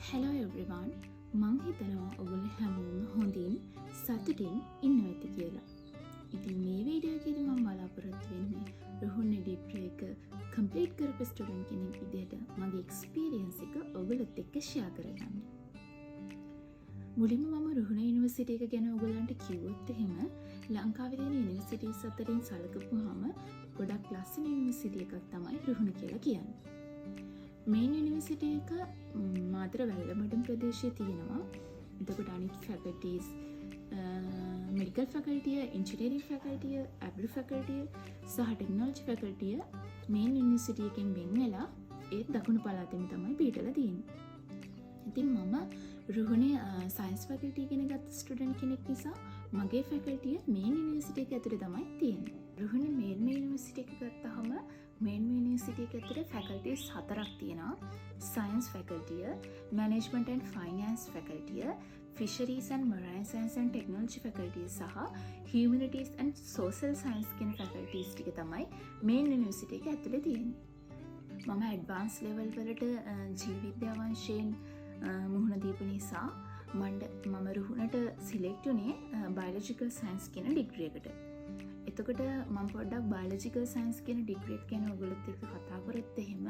Hello everyone. මං හිතනවා ඔගොල්ලෝ හැමෝම හොඳින් සතුටින් ඉන්නවා ඇති කියලා. ඉතින් මේ වීඩියෝ එකේදී මම බලාපොරොත්තු වෙන්නේ රුහුණේ ඩිග්‍රී එක කම්ප්ලීට් කරපු ස්ටුඩන්ට් කෙනෙක් විදිහට මගේ එක්ස්පීරියන්ස් එක ඔයගොල්ලොත් එක්ක ෂෙයා කරගන්න. මුලින්ම මම රුහුණේ යුනිවර්සිටි එක ගැන ඔයගොල්ලන්ට කිව්වොත් එහෙම ලංකාවේ තියෙන යුනිවර්සිටිස් අතරින් සැලකුවාම ගොඩක් ලස්සන යුනිවර්සිටි එකක් තමයි රුහුණ කියලා කියන්නේ. මේන් යුනිවර්සිටි එක මාතර වැල්ලමඩම් ප්‍රදේශයේ තියෙනවා. එතකොට අනිත් ෆැකල්ටිස් මෙඩිකල් ෆැකල්ටිය, ඉන්ජිනියරින් ෆැකල්ටිය, ඇග්‍රි ෆැකල්ටිය සහ ටෙක්නොලොජි ෆැකල්ටිය මේන් යුනිවර්සිටි එකෙන් වෙන් වෙලා ඒ දකුණු පළාතෙම තමයි පිටලා තියෙන්නේ. ඉතින් මම රුහුණේ සයන්ස් ෆැකල්ටි ඉගෙන ගත්ත ස්ටුඩන්ට් කෙනෙක් නිසා මගේ ෆැකල්ටිය මේන් යුනිවර්සිටි එක ඇතුලේ තමයි තියෙන්නේ. රුහුණේ මේන් යුනිවර්සිටි එක ගත්තාම මේන් යුනිවර්සිටි එක ඇතුලේ ෆැකල්ටිස් 4ක් තියෙනවා. සයන්ස් ෆැකල්ටිය, මැනේජ්මන්ට් ඇන්ඩ් ෆයිනෑන්ස් ෆැකල්ටිය, fisheries and marine science and technology ෆැකල්ටිය සහ හියුමැනිටීස් ඇන්ඩ් සෝෂල් සයන්ස් කියන ෆැකල්ටිස් ටික තමයි මේන් යුනිවර්සිටි එක ඇතුලේ තියෙන්නේ. මම ඇඩ්වාන්ස් ලෙවල් වලට ජීව විද්‍යාව වංශයෙන් මුහුණ දීපු නිසා මම රුහුණට සිලෙක්ට් වුණේ බයොලොජිකල් සයන්ස් කියන ඩිග්‍රී එකට. එතකොට මම පොඩ්ඩක් බයොලොජිකල් සයන්ස් කියන ඩිග්‍රී එක ගැන ඔයගොල්ලොත් එක්ක කතා කරත් එහෙම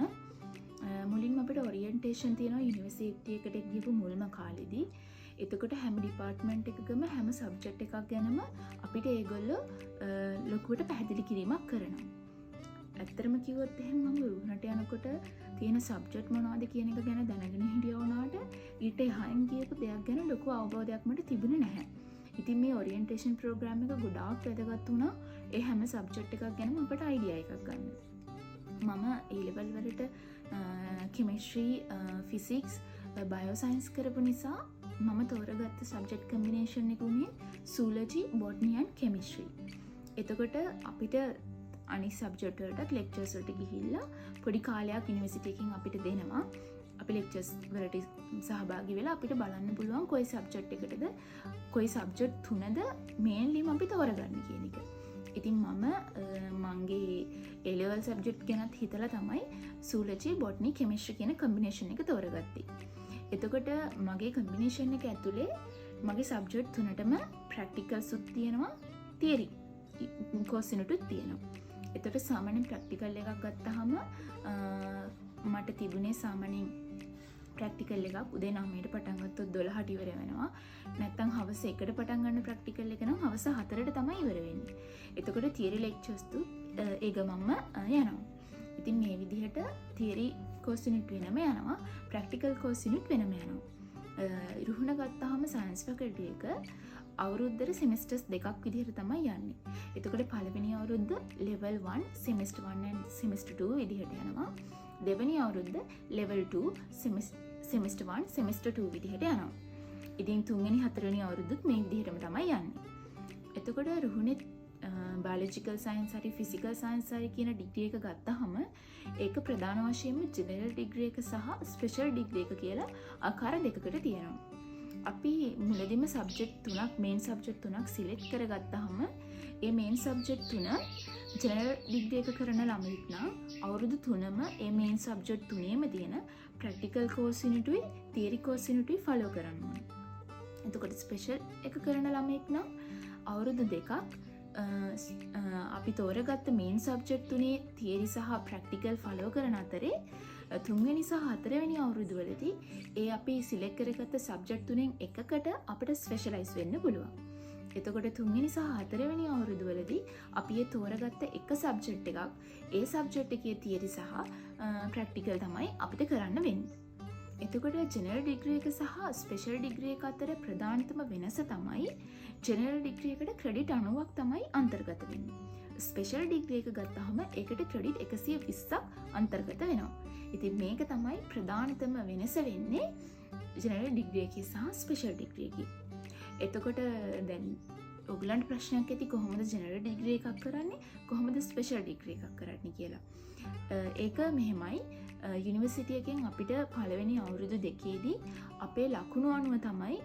මුලින්ම අපිට ඔරියන්ටේෂන් තියෙනවා යුනිවර්සිටි එකට ගිහපු මුල්ම කාලෙදී. එතකොට හැම ඩිපාර්ට්මන්ට් එකකම හැම සබ්ජෙක්ට් එකක් ගැනම අපිට ඒගොල්ලෝ ලොකුවට පැහැදිලි කිරීමක් කරනවා. ඇත්තටම කිව්වොත් එහෙනම් මම රුහුණට යනකොට තියෙන සබ්ජෙක්ට් මොනවද කියන එක ගැන දැනගෙන හිටියා වුණාට ඊට එහායින් ගියපු දෙයක් ගැන ලොකු අවබෝධයක් මට තිබුණේ නැහැ. ඉතින් මේ ඔරියන්ටේෂන් ප්‍රෝග්‍රෑම් එක ගොඩාක් වැදගත් වුණා. ඒ හැම සබ්ජෙක්ට් එකක් ගැනම අපට අයිඩියා එකක් ගන්න. මම A level වලට කෙමිස්ට්‍රි, ෆිසික්ස්, බයෝ සයන්ස් කරපු නිසා මම තෝරගත්ත සබ්ජෙක්ට් කම්බිනේෂන් එක උනේ සූලොජි, බොටනි ඇන්ඩ් කෙමිස්ට්‍රි. එතකොට අපිට අනිත් සබ්ජෙක්ට් වලට ලෙක්චර්ස් වලට ගිහිල්ලා පොඩි කාලයක් යුනිවර්සිටි එකකින් අපිට දෙනවා. අපි ලෙක්චර්ස් වලට සහභාගී වෙලා අපිට බලන්න පුළුවන් කොයි සබ්ජෙක්ට් එකටද කොයි සබ්ජෙක්ට් තුනද මේන්ලිම අපි තෝරගන්න කියන එක. ඉතින් මගේ A level සබ්ජෙක්ට් ගැනත් හිතලා තමයි සූලොජි, බොටනි, කෙමිස්ට්‍රි කියන කම්බිනේෂන් එක තෝරගත්තේ. එතකොට මගේ කම්බිනේෂන් එක ඇතුලේ මගේ සබ්ජෙක්ට් තුනටම ප්‍රැක්ටිකල්ස් උත් තියෙනවා, තියරි කෝස් උනුත් තියෙනවා. එතකොට සාමාන්‍යයෙන් ප්‍රැක්ටිකල් එකක් ගත්තාම මට තිබුණේ සාමාන්‍යයෙන් ප්‍රැක්ටිකල් එකක් උදේ 9ට පටන් ගත්තොත් 12ට ඉවර වෙනවා. නැත්නම් හවස 1ට පටන් ගන්න ප්‍රැක්ටිකල් එක නම් හවස 4ට තමයි ඉවර වෙන්නේ. එතකොට තියරි ලෙක්චර්ස් තු ඒ ගමන්ම යනවා. ඉතින් මේ විදිහට තියරි කෝස් යුනිට් වෙනම යනවා, ප්‍රැක්ටිකල් කෝස් යුනිට් වෙනම යනවා. රුහුණ ගත්තාම සයන්ස් ෆැකල්ටි එක අවුරුද්දට සෙමිස්ටර්ස් දෙකක් විදිහට තමයි යන්නේ. එතකොට පළවෙනි අවුරුද්ද level 1 semester 1 and semester 2 විදිහට යනවා. දෙවෙනි අවුරුද්ද level 2 semester 1 semester 2 විදිහට යනවා. ඉතින් තුන්වෙනි හතරවෙනි අවුරුද්දත් මේ විදිහටම තමයි යන්නේ. එතකොට රුහුණේ බයොලොජිකල් සයන්ස් හරි ෆිසිකල් සයන්ස් හරි කියන ඩිග්‍රී එක ගත්තාම ඒක ප්‍රධාන වශයෙන්ම ජෙනරල් ඩිග්‍රී එක සහ ස්පෙෂල් ඩිග්‍රී එක කියලා ආකාර දෙකකට තියෙනවා. අපි මුලදීම සබ්ජෙක්ට් තුනක් මේන් සබ්ජෙක්ට් තුනක් සිලෙක්ට් කරගත්තාම ඒ මේන් සබ්ජෙක්ට් තුන ජෙනරල් ඩිග්‍රී එක කරන ළමෙක් නම් අවුරුදු 3ම ඒ මේන් සබ්ජෙක්ට් තුනේම තියෙන ප්‍රැක්ටිකල් කෝස් යුනිටුයි තියරි කෝස් යුනිටුයි ෆලෝ කරන්න ඕනේ. එතකොට ස්පෙෂල් එක කරන ළමෙක් නම් අවුරුදු දෙකක් අපි තෝරගත්ත මේන් සබ්ජෙක්ට් තුනේ තියරි සහ ප්‍රැක්ටිකල් ෆලෝ කරන අතරේ තුන්වෙනි සහ හතරවෙනි අවුරුදු වලදී ඒ අපි සිලෙක්ට් කරගත්ත සබ්ජෙක්ට් තුනෙන් එකකට අපිට ස්පෙෂලායිස් වෙන්න පුළුවන්. එතකොට තුන්වෙනි සහ හතරවෙනි අවුරුදු වලදී අපි ඒ තෝරගත්ත එක සබ්ජෙක්ට් එකක් ඒ සබ්ජෙක්ට් එකේ තියරි සහ ප්‍රැක්ටිකල් තමයි අපිට කරන්න වෙන්නේ. එතකොට ජෙනරල් ඩිග්‍රී එක සහ ස්පෙෂල් ඩිග්‍රී එක අතර ප්‍රධානතම වෙනස තමයි ජෙනරල් ඩිග්‍රී එකට ක්‍රෙඩිට් 90ක් තමයි අන්තර්ගත වෙන්නේ. ස්පෙෂල් ඩිග්‍රී එක ගත්තාම ඒකට ක්‍රෙඩිට් 120ක් අන්තර්ගත වෙනවා. ඉතින් මේක තමයි ප්‍රධානතම වෙනස වෙන්නේ ජෙනරල් ඩිග්‍රී එකේ සහ ස්පෙෂල් ඩිග්‍රී එකේ. එතකොට දැන් ඔයගලන්ට ප්‍රශ්නයක් ඇති කොහොමද ජෙනරල් ඩිග්‍රී එකක් කරන්නේ කොහොමද ස්පෙෂල් ඩිග්‍රී එකක් කරන්නේ කියලා. ඒක මෙහෙමයි යුනිවර්සිටි එකෙන් අපිට පළවෙනි අවුරුදු දෙකේදී අපේ ලකුණු අනුව තමයි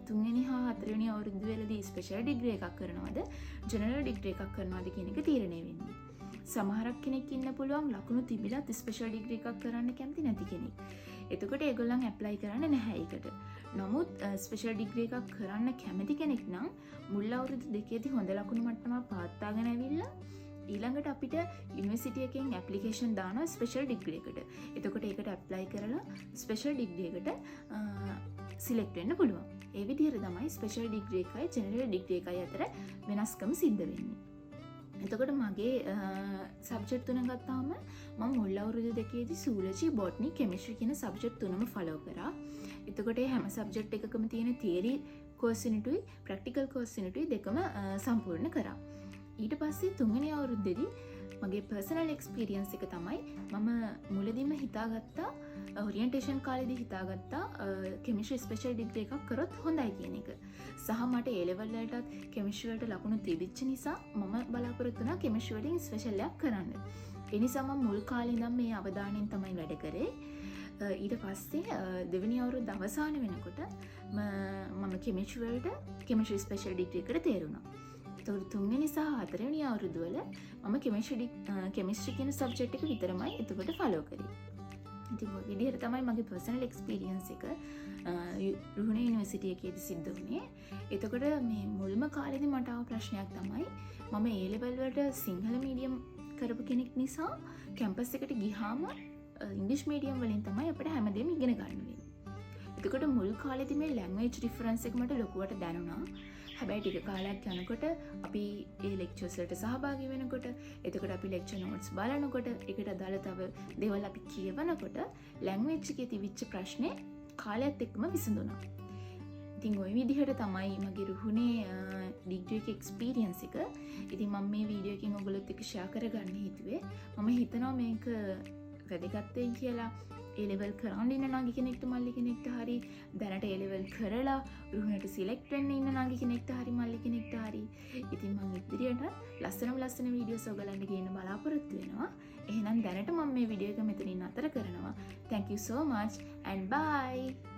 තුන්වෙනි හා හතරවෙනි අවුරුදු වලදී ස්පෙෂල් ඩිග්‍රී එකක් කරනවද ජෙනරල් ඩිග්‍රී එකක් කරනවද කියන එක තීරණය වෙන්නේ. සමහරක් කෙනෙක් ඉන්න පුළුවන් ලකුණු තිබිලත් ස්පෙෂල් ඩිග්‍රී එකක් කරන්න කැමති නැති කෙනෙක්. එතකොට ඒගොල්ලන් ඇප්ලයි කරන්න නැහැ ඒකට. නමුත් ස්පෙෂල් ඩිග්‍රී එකක් කරන්න කැමති කෙනෙක් නම් මුල් අවුරුදු දෙකේදී හොඳ ලකුණු මට්ටමක් පවත්වාගෙන ඇවිල්ලා ඊළඟට අපිට යුනිවර්සිටි එකෙන් ඇප්ලිකේෂන් දානවා ස්පෙෂල් ඩිග්‍රී එකට. එතකොට ඒකට ඇප්ලයි කරලා ස්පෙෂල් ඩිග්‍රී එකට සිලෙක්ට් වෙන්න පුළුවන්. ඒ විදිහට තමයි ස්පෙෂල් ඩිග්‍රී එකයි ජෙනරල් ඩිග්‍රී එකයි අතර වෙනස්කම සිද්ධ වෙන්නේ. එතකොට මගේ සබ්ජෙක්ට් තුන ගත්තාම මම මුල් අවුරුදු දෙකේදී සූලජි, බොටනි, කෙමිස්ට්‍රි කියන සබ්ජෙක්ට් තුනම ෆලෝ කරා. එතකොට මේ හැම සබ්ජෙක්ට් එකකම තියෙන තියරි කෝස් යුනිටුයි ප්‍රැක්ටිකල් කෝස් යුනිටුයි දෙකම සම්පූර්ණ කරා. ඊට පස්සේ තුන්වෙනි අවුරුද්දේදී මගේ පර්සනල් එක්ස්පීරියන්ස් එක තමයි මම මුලදීම හිතාගත්තා ඔරියන්ටේෂන් කාලේදී හිතාගත්තා කෙමිස්ට්‍රි ස්පෙෂල් ඩිග්‍රී එකක් කරොත් හොඳයි කියන එක. සහ මට ඒ ලෙවල් වලටත් කෙමිස්ට්‍රි වලට ලකුණු තිබිච්ච නිසා මම බලාපොරොත්තු වුණා කෙමිස්ට්‍රි වලින් ස්පෙෂල් එකක් කරන්න. ඒ නිසා මම මුල් කාලේ ඉඳන් මේ අවධානයෙන් තමයි වැඩ කරේ. ඊට පස්සේ දෙවෙනි අවුරුද්ද අවසාන වෙනකොට මම කෙමිස්ට්‍රි වලට කෙමිස්ට්‍රි ස්පෙෂල් ඩිග්‍රී එකට තේරුණා. එතකොට තුන්වෙනි සහ හතරවෙනි අවුරුදු වල මම කෙමිස්ට්‍රි කියන සබ්ජෙක්ට් එක විතරමයි එතකොට ෆලෝ කරේ. ඉතින් ඔය විදිහට තමයි මගේ පර්සනල් එක්ස්පීරියන්ස් එක රුහුණේ යුනිවර්සිටි එකේදී සිද්ධ වුණේ. එතකොට මේ මුල්ම කාලේදී මට ආව ප්‍රශ්නයක් තමයි මම ඒ ලෙවල් වලට සිංහල මීඩියම් කරපු කෙනෙක් නිසා කැම්පස් එකට ගියාම ඉංග්‍රීසි මීඩියම් වලින් තමයි අපිට හැමදේම ඉගෙන ගන්න වෙන්නේ. එතකොට මුල් කාලේදී මේ ලැන්ග්වේජ් ඩිෆරන්ස් එක මට ලොකුවට දැනුණා. හැබැයි ටික කාලයක් යනකොට අපි ඒ ලෙක්චර්ස් වලට සහභාගී වෙනකොට එතකොට අපි ලෙක්චර් නෝට්ස් බලනකොට ඒකට අදාළ තව දේවල් අපි කියවනකොට ලැන්ග්වේජ් එකේ තිබිච්ච ප්‍රශ්නේ කාලයත් එක්කම විසඳුණා. ඉතින් ওই විදිහට තමයි මගේ රුහුණේ ඩිග්‍රී එකේ එක්ස්පීරියන්ස් එක. ඉතින් මම මේ වීඩියෝ එකෙන් ඔයගොල්ලොත් එක්ක ෂෙයා කරගන්න හිතුවේ. මම හිතනවා මේක වැදගත් වෙයි කියලා. ඒ ලෙවල් කරන්න ඉන්න නාගි කෙනෙක්ට මල්ලි කෙනෙක්ට හරි දැනට ඒ ලෙවල් කරලා රුහුණට සිලෙක්ට් වෙන්න ඉන්න නාගි කෙනෙක්ට හරි මල්ලි කෙනෙක්ට හරි. ඉතින් මම ඉදිරියට ලස්සන වීඩියෝස් ඔයගලන්ට ගේන්න බලාපොරොත්තු වෙනවා. එහෙනම් දැනට මම මේ වීඩියෝ එක මෙතනින් නතර කරනවා. Thank you so much and bye.